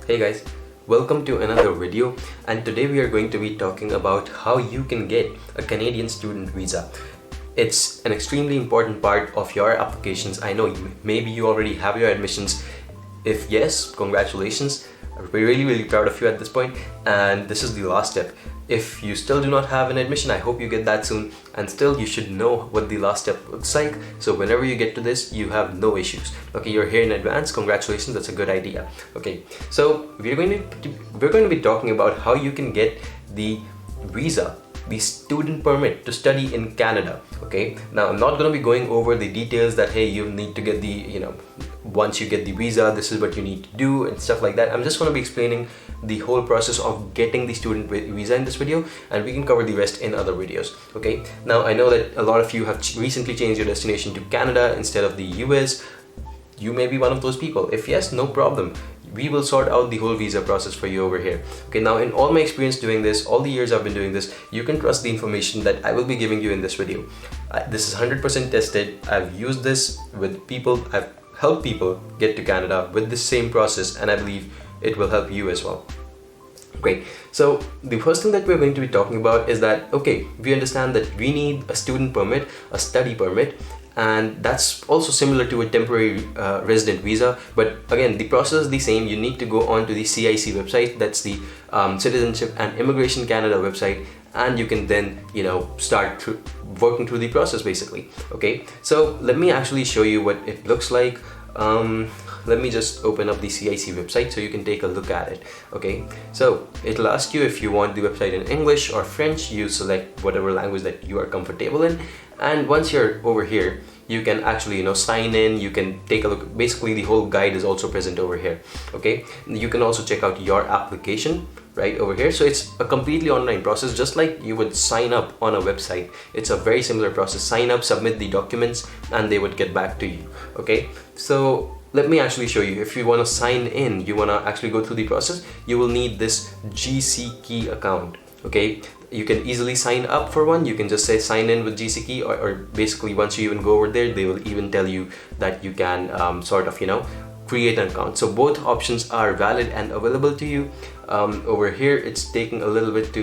Hey guys, welcome to another video, and today we are going to be talking about how you can get a Canadian student visa. It's an extremely important part of your applications. I know maybe you already have your admissions. If yes, congratulations. We're really proud of you at this point, and this is the last step. If you still do not have an admission, I hope you get that soon, and still you should know what the last step looks like, so whenever you get to this you have no issues. Okay, you're here in advance, congratulations, that's a good idea. Okay, so we're going to be talking about how you can get the visa, the student permit to study in Canada. Okay, now I'm not going to be going over the details that hey, you need to get the, once you get the visa, this is what you need to do and stuff like that. I'm just going to be explaining the whole process of getting the student visa in this video, and we can cover the rest in other videos. Okay, now I know that a lot of you have recently changed your destination to Canada instead of the US. You may be one of those people. If yes, no problem. We will sort out the whole visa process for you over here. Okay, now in all my experience doing this, all the years I've been doing this, you can trust the information that I will be giving you in this video. This is 100% tested. I've used this with people. I've helped people get to Canada with the same process, and I believe it will help you as well. Great. So the first thing that we're going to be talking about is that, okay, we understand that we need a student permit, a study permit, and that's also similar to a temporary resident visa, but again the process is the same. You need to go on to the GIC website, that's the Citizenship and Immigration Canada website, and you can then start working through the process basically. Okay, so let me actually show you what it looks like. Let me just open up the GIC website so you can take a look at it. Okay, so it'll ask you if you want the website in English or French. You select whatever language that you are comfortable in, and once you're over here you can actually sign in. You can take a look. Basically the whole guide is also present over here. Okay, you can also check out your application right over here. So it's a completely online process, just like you would sign up on a website. It's a very similar process. Sign up, submit the documents, and they would get back to you. Okay, so let me actually show you. If you want to sign in, you want to actually go through the process, you will need this GCKey account. Okay, you can easily sign up for one. You can just say sign in with GCKey, or basically once you even go over there, they will even tell you that you can create an account. So both options are valid and available to you. Over here it's taking a little bit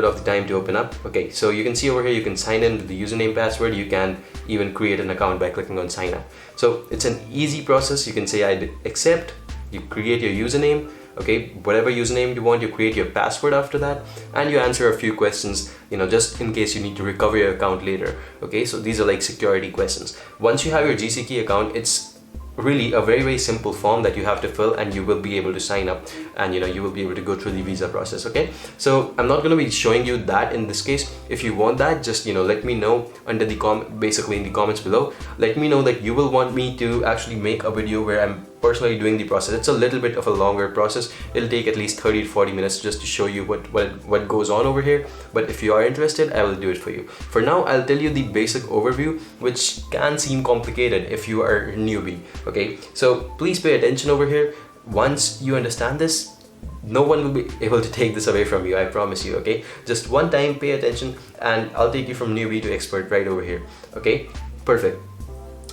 of the time to open up. Okay, so you can see over here you can sign in with the username, password. You can even create an account by clicking on sign up. So it's an easy process. You can say I accept, you create your username. Okay, whatever username you want, you create your password after that, and you answer a few questions, just in case you need to recover your account later. Okay, so these are like security questions. Once you have your GCKey account, it's really a very simple form that you have to fill, and you will be able to sign up, and you will be able to go through the visa process. Okay, so I'm not going to be showing you that in this case. If you want that, just let me know under the basically in the comments below. Let me know that you will want me to actually make a video where I'm personally doing the process. It's a little bit of a longer process. It'll take at least 30 to 40 minutes just to show you what goes on over here, but if you are interested, I will do it for you. For now, I'll tell you the basic overview, which can seem complicated if you are a newbie. Okay, so please pay attention over here. Once you understand this, no one will be able to take this away from you, I promise you. Okay, just one time pay attention, and I'll take you from newbie to expert right over here. Okay, perfect.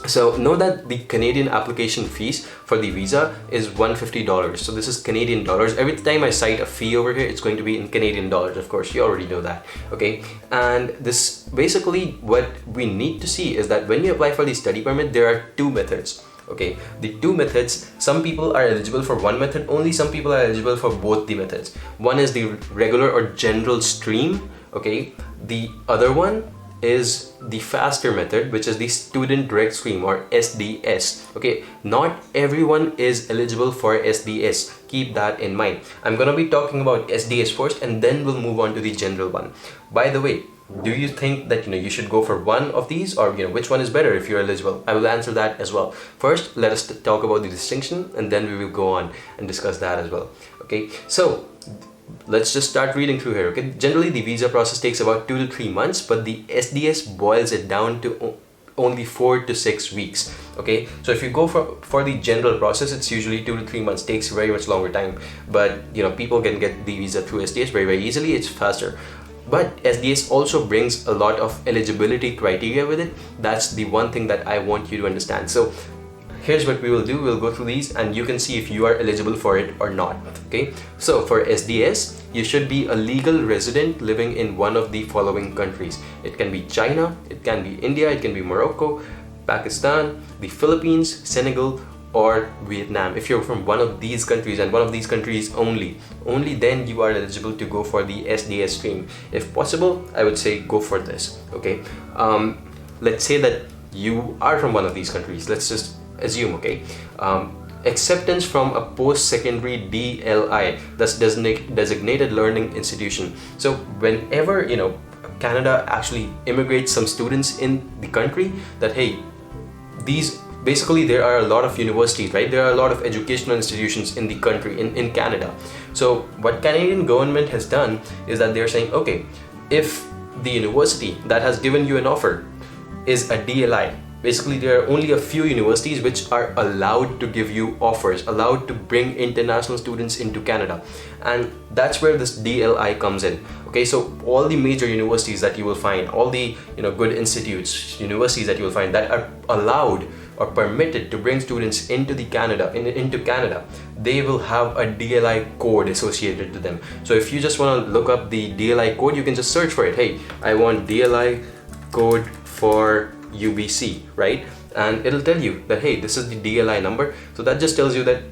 So know that the Canadian application fees for the visa is $150. So this is Canadian dollars. Every time I cite a fee over here, it's going to be in Canadian dollars. Of course, you already know that. Okay, and this basically what we need to see is that when you apply for the study permit, there are two methods. Okay, the two methods, some people are eligible for one method only, some people are eligible for both the methods. One is the regular or general stream. Okay, the other one is the faster method, which is the student direct stream, or SDS. Okay, not everyone is eligible for SDS. Keep that in mind. I'm gonna be talking about SDS first, and then we'll move on to the general one. By the way, do you think that you should go for one of these, or which one is better if you're eligible? I will answer that as well. First, let us talk about the distinction, and then we will go on and discuss that as well. Okay, so let's just start reading through here. Okay, generally the visa process takes about 2 to 3 months, but the SDS boils it down to only 4 to 6 weeks. Okay, so if you go for the general process, it's usually 2 to 3 months. Takes very much longer time, but people can get the visa through SDS very easily. It's faster. But SDS also brings a lot of eligibility criteria with it. That's the one thing that I want you to understand. So here's what we will do. We'll go through these and you can see if you are eligible for it or not. Okay, so for SDS, you should be a legal resident living in one of the following countries. It can be China, it can be India, it can be Morocco, Pakistan, the Philippines, Senegal, or Vietnam. If you're from one of these countries and one of these countries only then you are eligible to go for the SDS stream. If possible, I would say go for this. Okay, let's say that you are from one of these countries. Let's just assume, okay, acceptance from a post-secondary DLI, that's designated learning institution. So whenever, you know, Canada actually immigrates some students in the country, that hey, these basically there are a lot of universities, right? There are a lot of educational institutions in the country, in Canada. So what Canadian government has done is that they're saying, okay, if the university that has given you an offer is a DLI, basically there are only a few universities which are allowed to give you offers, allowed to bring international students into Canada, and that's where this DLI comes in. Okay, so all the major universities that you will find, all the, you know, good institutes, universities that you will find that are allowed or permitted to bring students into Canada, they will have a DLI code associated to them. So if you just want to look up the DLI code, you can just search for it. Hey, I want DLI code for UBC, right? And it'll tell you that hey, this is the DLI number. So that just tells you that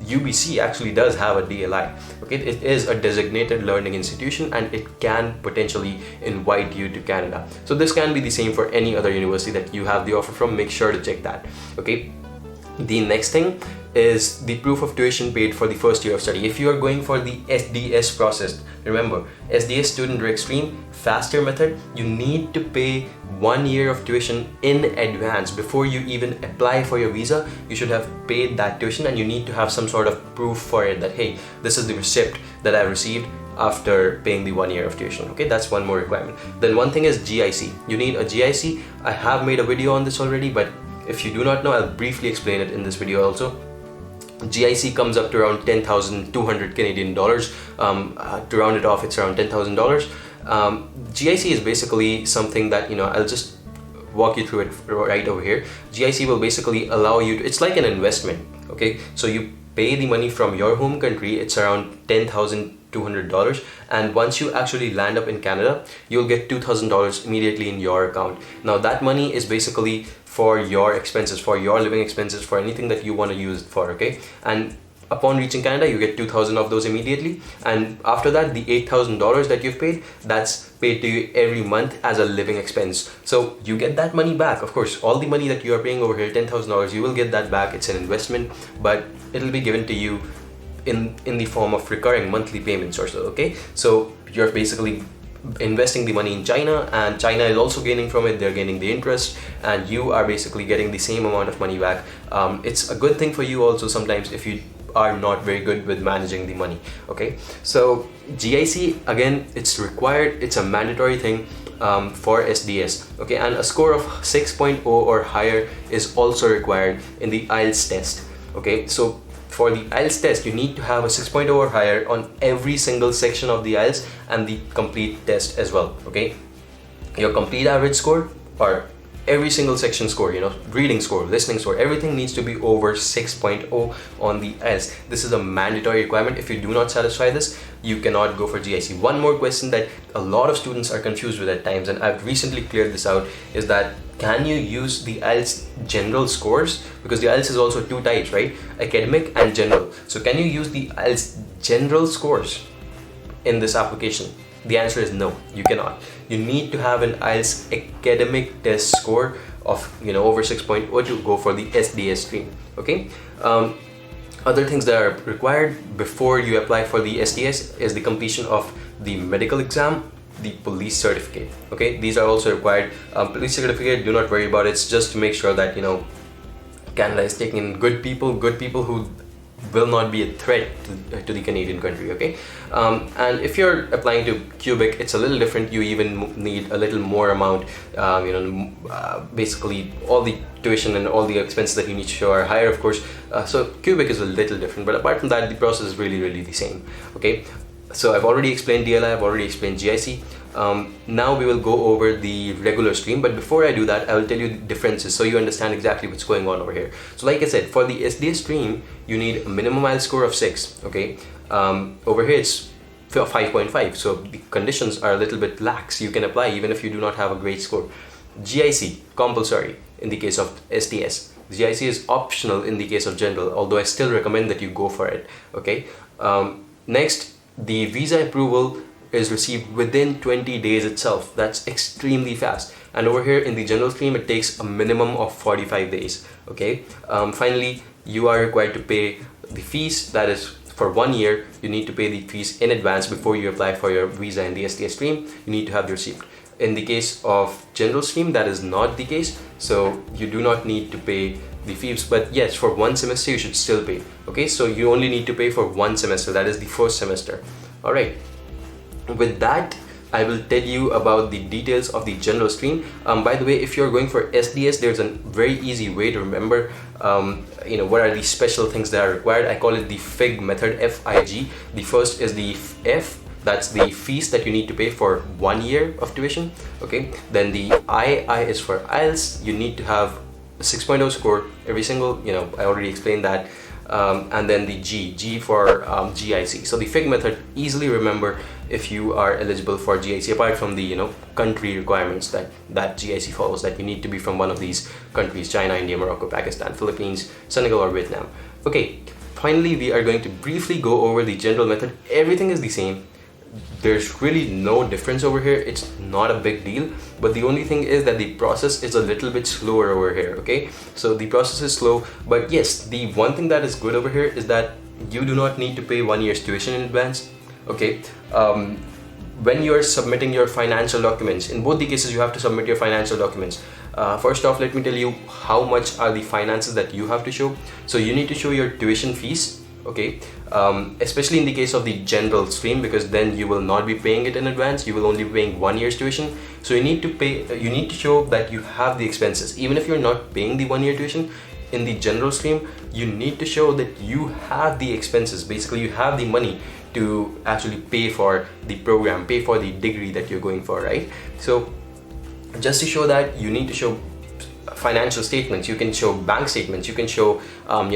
UBC actually does have a DLI. Okay, it is a designated learning institution and it can potentially invite you to Canada. So this can be the same for any other university that you have the offer from. Make sure to check that. Okay, the next thing is the proof of tuition paid for the first year of study. If you are going for the SDS process, remember, SDS student direct stream, faster method, you need to pay 1 year of tuition in advance. Before you even apply for your visa, you should have paid that tuition and you need to have some sort of proof for it, that hey, this is the receipt that I received after paying the 1 year of tuition. Okay, that's one more requirement. Then one thing is GIC. You need a GIC. I have made a video on this already, but if you do not know, I'll briefly explain it in this video also. GIC comes up to around 10,200 Canadian dollars. To round it off, it's around $10,000. GIC is basically something that, you know, I'll just walk you through it right over here. GIC will basically allow you to, it's like an investment. Okay, so you pay the money from your home country, it's around $10,200, and once you actually land up in Canada, you'll get $2,000 immediately in your account. Now that money is basically for your expenses, for your living expenses, for anything that you want to use it for. Okay, and upon reaching Canada, you get 2,000 of those immediately, and after that, the $8,000 that you've paid, that's paid to you every month as a living expense. So you get that money back. Of course, all the money that you are paying over here, $10,000, you will get that back. It's an investment, but it'll be given to you in the form of recurring monthly payments or so. Okay, so you're basically investing the money in China, and China is also gaining from it. They're gaining the interest, and you are basically getting the same amount of money back. It's a good thing for you also sometimes if you are not very good with managing the money. Okay, so GIC, again, it's required, it's a mandatory thing for SDS. Okay, and a score of 6.0 or higher is also required in the IELTS test. Okay, so for the IELTS test, you need to have a 6.0 or higher on every single section of the IELTS and the complete test as well. Okay, your complete average score, or every single section score, you know, reading score, listening score, everything needs to be over 6.0 on the IELTS. This is a mandatory requirement. If you do not satisfy this, you cannot go for GIC. One more question that a lot of students are confused with at times, and I've recently cleared this out, is that can you use the IELTS general scores? Because the IELTS is also two types, right? Academic and general. So can you use the IELTS general scores in this application? The answer is no, you cannot. You need to have an IELTS academic test score of, you know, over 6.0 to go for the SDS stream. Okay. Other things that are required before you apply for the SDS is the completion of the medical exam, the police certificate. Okay, these are also required. Police certificate, do not worry about it. It's just to make sure that, you know, Canada is taking in good people who will not be a threat to the Canadian country. Okay, and if you're applying to Quebec, it's a little different. You even need a little more amount. Basically all the tuition and all the expenses that you need to show are higher, of course. So Quebec is a little different, but apart from that, the process is really the same. Okay, so I've already explained DLI, I've already explained GIC. Now we will go over the regular stream, but before I do that, I will tell you the differences so you understand exactly what's going on over here. So like I said, for the SDS stream, you need a minimum IELTS score of 6, okay? Over here it's 5.5, so the conditions are a little bit lax. You can apply even if you do not have a great score. GIC, compulsory in the case of SDS. GIC is optional in the case of general, although I still recommend that you go for it, okay? Next, the visa approval is received within 20 days itself. That's extremely fast. And over here in the general stream, it takes a minimum of 45 days, okay? Finally, you are required to pay the fees. That is, for 1 year, you need to pay the fees in advance before you apply for your visa in the SDS stream. You need to have the receipt. In the case of general stream, that is not the case, so you do not need to pay the fees, but yes, for 1 semester you should still pay, okay? So you only need to pay for 1 semester, that is the first semester. All right, with that, I will tell you about the details of the general stream. By the way, if you're going for SDS, there's a very easy way to remember what are the special things that are required. I call it the FIG method, FIG. The first is the F, that's the fees that you need to pay for 1 year of tuition, okay? Then the I is for IELTS. You need to have a 6.0 score, every single, I already explained that. And then the G for GIC. So the FIG method, easily remember if you are eligible for GIC, apart from the country requirements that GIC follows, that you need to be from one of these countries: China, India, Morocco, Pakistan, Philippines, Senegal, or Vietnam. Okay, finally we are going to briefly go over the general method. Everything is the same. There's really no difference over here. It's not a big deal, but the only thing is that the process is a little bit slower over here, okay? So the process is slow, but yes, the one thing that is good over here is that you do not need to pay 1 year's tuition in advance, okay? When you're submitting your financial documents, in both the cases you have to submit your financial documents. First off, let me tell you how much are the finances that you have to show. So you need to show your tuition fees, okay? Especially in the case of the general stream, because then you will not be paying it in advance. You will only be paying 1 year's tuition. So you need to show that you have the expenses. Even if you're not paying the 1 year tuition in the general stream, you need to show that you have the expenses. Basically, you have the money to actually pay for the program, pay for the degree that you're going for, right? So just to show that, you need to show financial statements. You can show bank statements, you can show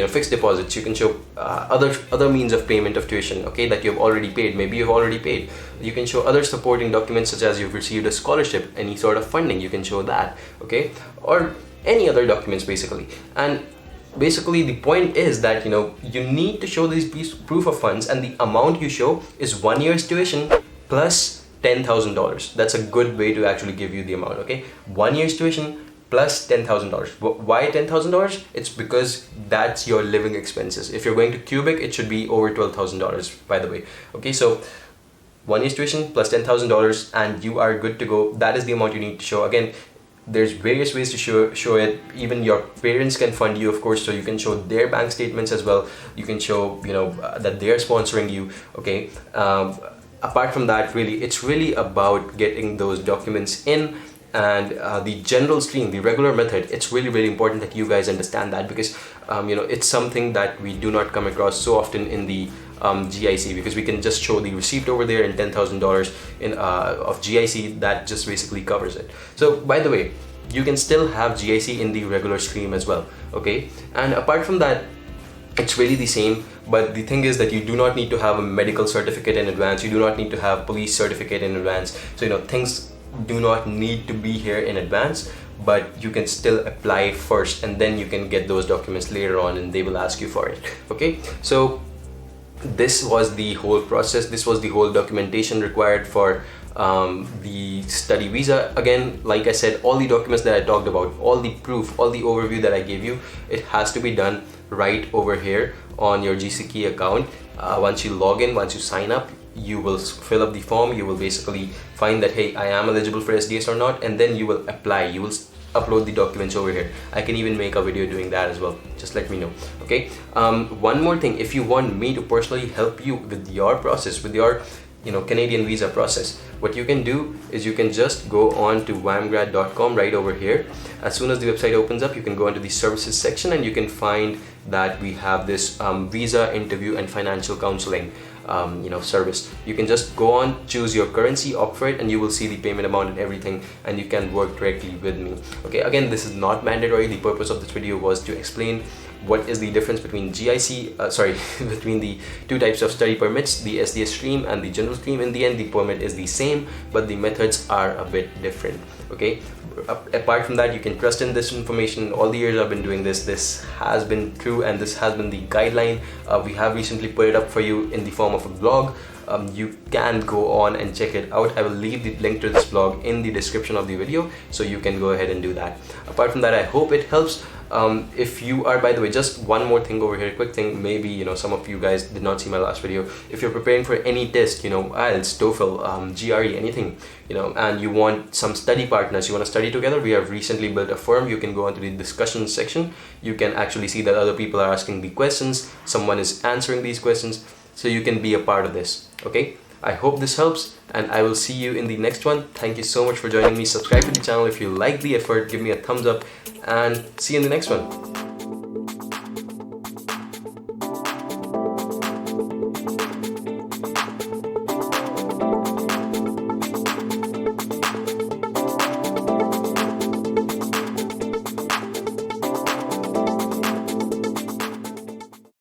fixed deposits, you can show other means of payment of tuition, okay, that you've already paid. Maybe you've already paid. You can show other supporting documents, such as you've received a scholarship, any sort of funding, you can show that, okay, or any other documents basically. And basically the point is that you need to show these proof of funds, and the amount you show is 1 year's tuition plus $10,000. That's a good way to actually give you the amount, okay? 1 year's tuition plus $10,000. Why $10,000? It's because that's your living expenses. If you're going to Cubic, it should be over $12,000, by the way. Okay, so 1 year's tuition plus $10,000 and you are good to go. That is the amount you need to show. Again, there's various ways to show it. Even your parents can fund you, of course, so you can show their bank statements as well. You can show that they're sponsoring you, okay? Apart from that, really, it's really about getting those documents in. And the general stream, the regular method, it's really, really important that you guys understand that, because it's something that we do not come across so often in the GIC, because we can just show the receipt over there and $10,000 of GIC. That just basically covers it. So by the way, you can still have GIC in the regular stream as well, okay? And apart from that, it's really the same, but the thing is that you do not need to have a medical certificate in advance. You do not need to have police certificate in advance. So things do not need to be here in advance, but you can still apply first, and then you can get those documents later on, and they will ask you for it, okay? So this was the whole process. This was the whole documentation required for the study visa. Again, like I said, all the documents that I talked about, all the proof, all the overview that I gave you, it has to be done right over here on your GCKey account. Once you log in, once you sign up, you will fill up the form. You will basically find that, hey, I am eligible for SDS or not, and then you will apply. You will upload the documents over here. I can even make a video doing that as well. Just let me know, okay? One more thing, if you want me to personally help you with your process, with your Canadian visa process, what you can do is you can just go on to wamgrad.com right over here. As soon as the website opens up, you can go into the services section and you can find that we have this visa interview and financial counseling service. You can just go on, choose your currency, opt for it, and you will see the payment amount and everything, and you can work directly with me. Okay, again, this is not mandatory. The purpose of this video was to explain what is the difference between GIC, between the two types of study permits, the SDS stream and the general stream. In the end, the permit is the same, but the methods are a bit different. Okay, apart from that, you can trust in this information. All the years I've been doing this has been true, and this has been the guideline. We have recently put it up for you in the form of a blog. You can go on and check it out. I will leave the link to this blog in the description of the video, so you can go ahead and do that. Apart from that, I hope it helps. If you are, by the way, just one more thing over here, quick thing, maybe some of you guys did not see my last video. If you're preparing for any test, IELTS, TOEFL, GRE, anything, and you want some study partners, you want to study together, we have recently built a forum. You can go onto the discussion section. You can actually see that other people are asking the questions, someone is answering these questions, so you can be a part of this. Okay, I hope this helps, and I will see you in the next one. Thank you so much for joining me. Subscribe to the channel if you like the effort, give me a thumbs up, and see you in the next one.